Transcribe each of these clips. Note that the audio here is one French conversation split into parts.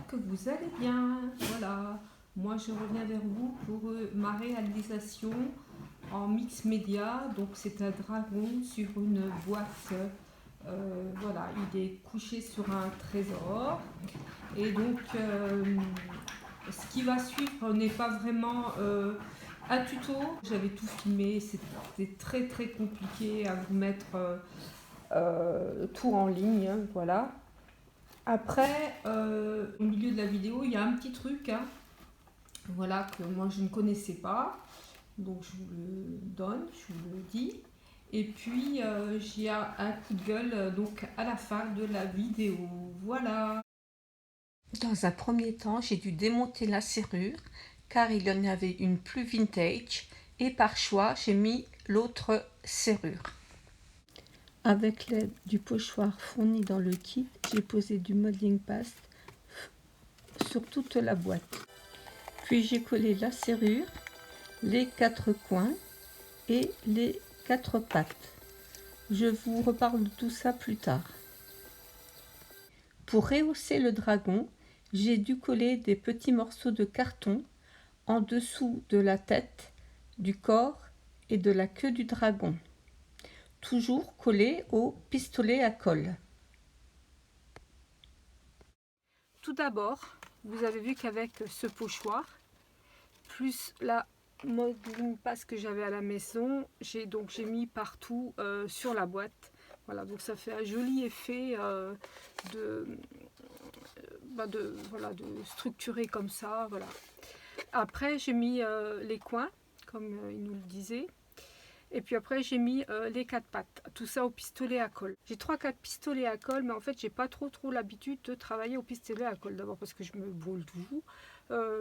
j'espère que vous allez bien. Voilà, moi je reviens vers vous pour ma réalisation en mix média. Donc c'est un dragon sur une boîte. Voilà, il est couché sur un trésor. Et donc ce qui va suivre n'est pas vraiment un tuto. J'avais tout filmé, c'était très très compliqué à vous mettre tout en ligne. Voilà. Après, au milieu de la vidéo, il y a un petit truc, hein, voilà, que moi je ne connaissais pas. Donc je vous le donne, je vous le dis. Et puis j'ai un coup de gueule donc à la fin de la vidéo. Voilà. Dans un premier temps, j'ai dû démonter la serrure car il y en avait une plus vintage et par choix, j'ai mis l'autre serrure. Avec l'aide du pochoir fourni dans le kit, j'ai posé du modeling paste sur toute la boîte. Puis j'ai collé la serrure, les 4 coins et les 4 pattes. Je vous reparle de tout ça plus tard. Pour rehausser le dragon, j'ai dû coller des petits morceaux de carton en dessous de la tête, du corps et de la queue du dragon, toujours collés au pistolet à colle. Tout d'abord, vous avez vu qu'avec ce pochoir, plus la modeling paste que j'avais à la maison, j'ai mis partout sur la boîte. Voilà, donc ça fait un joli effet voilà, de structurer comme ça. Voilà. Après, j'ai mis les coins, comme il nous le disait. Et puis après, j'ai mis les 4 pattes, tout ça au pistolet à colle. J'ai 3-4 pistolets à colle, mais en fait, j'ai pas trop l'habitude de travailler au pistolet à colle. D'abord parce que je me brûle toujours.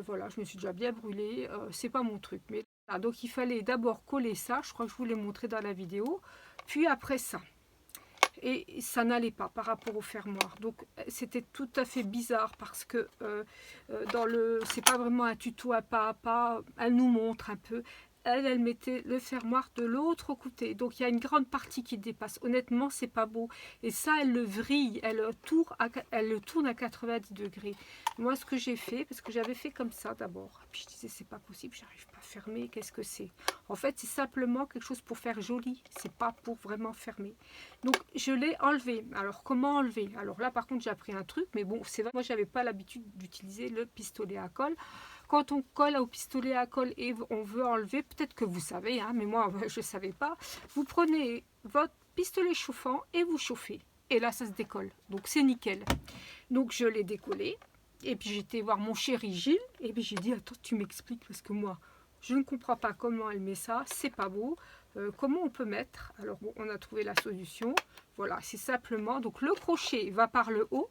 Voilà, je me suis déjà bien brûlée. C'est pas mon truc. Mais voilà, donc il fallait d'abord coller ça. Je crois que je vous l'ai montré dans la vidéo. Puis après ça. Et ça n'allait pas par rapport au fermoir. Donc c'était tout à fait bizarre parce que c'est pas vraiment un tuto à pas. Elle nous montre un peu. Elle mettait le fermoir de l'autre côté. Donc il y a une grande partie qui dépasse. Honnêtement, c'est pas beau. Et ça, elle le vrille, elle le tourne à 90 degrés. Moi, ce que j'ai fait, parce que j'avais fait comme ça d'abord. Puis je disais, c'est pas possible, j'arrive pas à fermer. Qu'est-ce que c'est? En fait, c'est simplement quelque chose pour faire joli. C'est pas pour vraiment fermer. Donc je l'ai enlevé. Alors comment enlever? Alors là, par contre, j'ai appris un truc. Mais bon, c'est vrai, moi, j'avais pas l'habitude d'utiliser le pistolet à colle. Quand on colle au pistolet à colle et on veut enlever, peut-être que vous savez, hein, mais moi je ne savais pas, vous prenez votre pistolet chauffant et vous chauffez. Et là ça se décolle, donc c'est nickel. Donc je l'ai décollé, et puis j'étais voir mon chéri Gilles, et puis j'ai dit attends tu m'expliques, parce que moi je ne comprends pas comment elle met ça, c'est pas beau, comment on peut mettre? Alors bon, on a trouvé la solution, voilà, c'est simplement, donc le crochet va par le haut,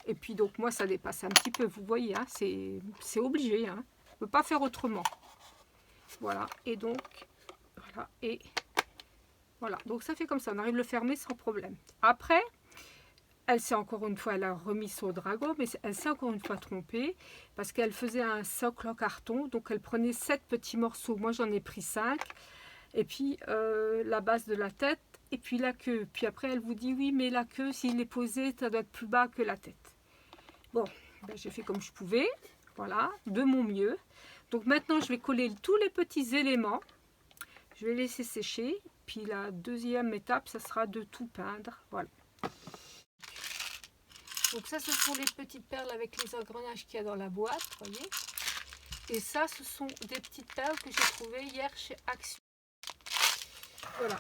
et puis donc moi ça dépasse un petit peu, vous voyez, hein, c'est obligé, hein, on ne peut pas faire autrement. Voilà, et donc, voilà, et voilà, donc ça fait comme ça, on arrive à le fermer sans problème. Après, elle s'est encore une fois, elle a remis son dragon, mais elle s'est encore une fois trompée, parce qu'elle faisait un socle en carton, donc elle prenait 7 petits morceaux, moi j'en ai pris 5, et puis la base de la tête, et puis la queue. Puis après elle vous dit oui, mais la queue, s'il est posé, ça doit être plus bas que la tête. Bon, ben, j'ai fait comme je pouvais, voilà, de mon mieux. Donc maintenant, je vais coller tous les petits éléments. Je vais laisser sécher. Puis la deuxième étape, ça sera de tout peindre. Voilà. Donc ça, ce sont les petites perles avec les engrenages qu'il y a dans la boîte, voyez. Et ça, ce sont des petites perles que j'ai trouvées hier chez Action. Voilà.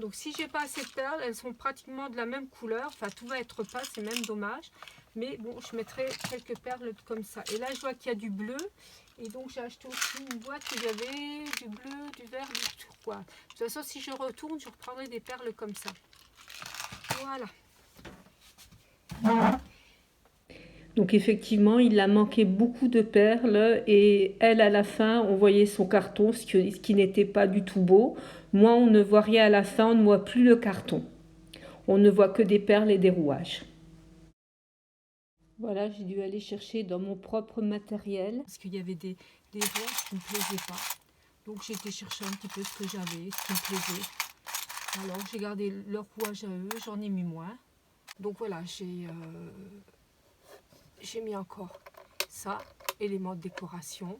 Donc si j'ai pas assez de perles, elles sont pratiquement de la même couleur. Enfin, tout va être pas, c'est même dommage. Mais bon, je mettrai quelques perles comme ça. Et là, je vois qu'il y a du bleu. Et donc, j'ai acheté aussi une boîte où il y avait du bleu, du vert, du turquoise. De toute façon, si je retourne, je reprendrai des perles comme ça. Voilà. Donc effectivement, il a manqué beaucoup de perles et elle, à la fin, on voyait son carton, ce qui n'était pas du tout beau. Moi, on ne voit rien à la fin, on ne voit plus le carton. On ne voit que des perles et des rouages. Voilà, j'ai dû aller chercher dans mon propre matériel. Parce qu'il y avait des rouages qui ne me plaisaient pas. Donc j'ai été chercher un petit peu ce que j'avais, ce qui me plaisait. Alors j'ai gardé leurs rouages à eux, j'en ai mis moins. Donc voilà, j'ai j'ai mis encore ça, éléments de décoration.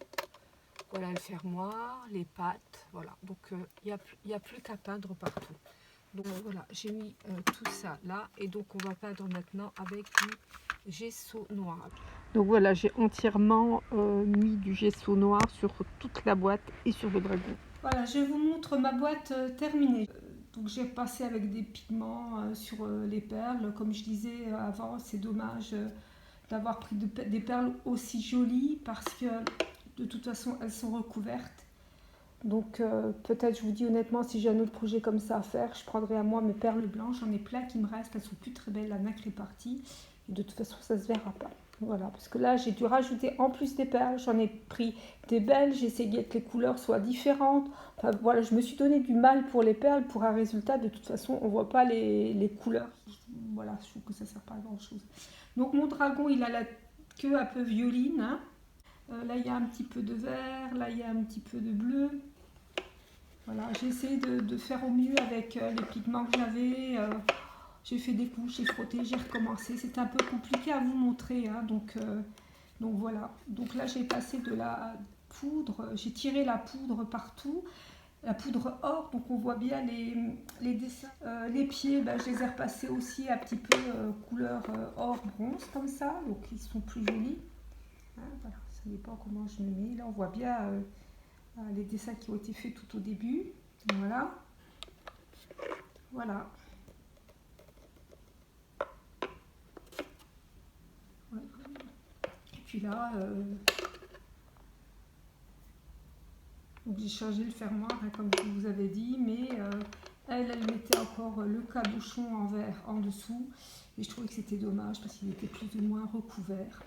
Voilà le fermoir, les pattes, voilà. Donc il n'y a plus qu'à peindre partout. Donc voilà, j'ai mis tout ça là et donc on va peindre maintenant avec du gesso noir. Donc voilà, j'ai entièrement mis du gesso noir sur toute la boîte et sur le dragon. Voilà, je vous montre ma boîte terminée. Donc j'ai passé avec des pigments sur les perles. Comme je disais avant, c'est dommage d'avoir pris des perles aussi jolies parce que de toute façon elles sont recouvertes. Donc peut-être, je vous dis honnêtement, si j'ai un autre projet comme ça à faire, je prendrai à moi mes perles blanches. J'en ai plein qui me restent, elles sont plus très belles, la nacre est partie. Et de toute façon, ça se verra pas. Voilà, parce que là, j'ai dû rajouter en plus des perles. J'en ai pris des belles, j'ai essayé que les couleurs soient différentes. Enfin voilà, je me suis donné du mal pour les perles, pour un résultat. De toute façon, on voit pas les couleurs. Voilà, je trouve que ça sert pas à grand chose. Donc mon dragon, il a la queue un peu violine. Hein. Là, il y a un petit peu de vert, là, il y a un petit peu de bleu. Voilà, j'ai essayé de faire au mieux avec les pigments que j'avais. J'ai fait des couches, j'ai frotté, j'ai recommencé. C'était un peu compliqué à vous montrer. Hein, donc voilà. Donc là, j'ai passé de la poudre. J'ai tiré la poudre partout. La poudre or, donc on voit bien les dessins. Les pieds, ben, je les ai repassés aussi un petit peu couleur or bronze comme ça. Donc ils sont plus jolis. Hein, voilà, ça dépend comment je le mets. Là, on voit bien les dessins qui ont été faits tout au début. Voilà. Voilà. Et puis là, j'ai changé le fermoir, hein, comme je vous avais dit, mais elle mettait encore le cabochon en verre en dessous. Et je trouvais que c'était dommage parce qu'il était plus ou moins recouvert.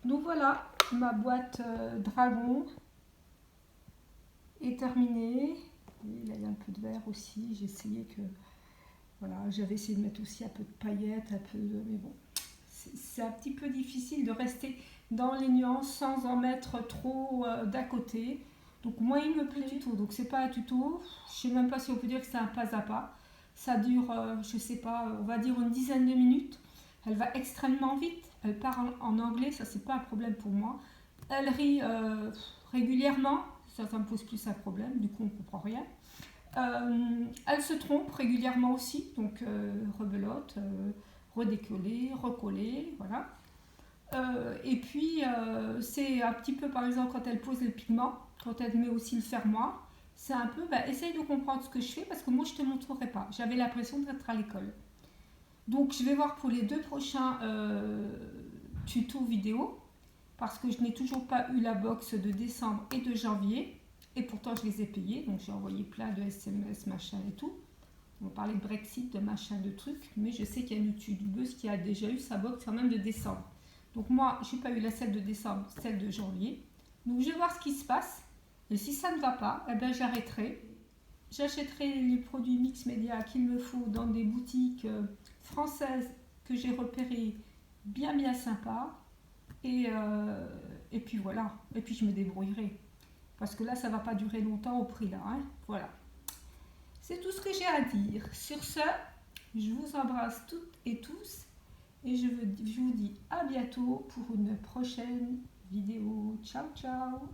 Donc voilà, ma boîte dragon est terminée. Et là, il y a un peu de vert aussi. J'ai essayé que... Voilà, j'avais essayé de mettre aussi un peu de paillettes, un peu de... Mais bon, c'est un petit peu difficile de rester dans les nuances sans en mettre trop d'à côté. Donc moi, il me plaît tuto. Donc c'est pas un tuto. Je sais même pas si on peut dire que c'est un pas à pas. Ça dure, je sais pas, on va dire une dizaine de minutes. Elle va extrêmement vite. Elle parle en anglais, ça c'est pas un problème pour moi. Elle rit régulièrement. Ça me pose plus un problème. Du coup, on comprend rien. Elle se trompe régulièrement aussi, donc rebelote, redécoller, recoller, voilà. Et puis c'est un petit peu par exemple quand elle pose les pigments, quand elle met aussi le fermoir, c'est un peu, essaye de comprendre ce que je fais parce que moi je ne te montrerai pas. J'avais l'impression d'être à l'école. Donc je vais voir pour les 2 prochains tutos vidéo parce que je n'ai toujours pas eu la box de décembre et de janvier. Et pourtant, je les ai payés, donc j'ai envoyé plein de SMS, machin et tout. On parlait de Brexit, de machin, de trucs, mais je sais qu'il y a une youtubeuse qui a déjà eu sa box quand même de décembre. Donc moi, je n'ai pas eu la celle de décembre, celle de janvier. Donc je vais voir ce qui se passe. Et si ça ne va pas, eh ben, j'arrêterai. J'achèterai les produits mix média qu'il me faut dans des boutiques françaises que j'ai repérées bien sympas. Et puis voilà. Et puis je me débrouillerai. Parce que là, ça ne va pas durer longtemps au prix là. Hein. Voilà. C'est tout ce que j'ai à dire. Sur ce, je vous embrasse toutes et tous. Et je vous dis à bientôt pour une prochaine vidéo. Ciao, ciao!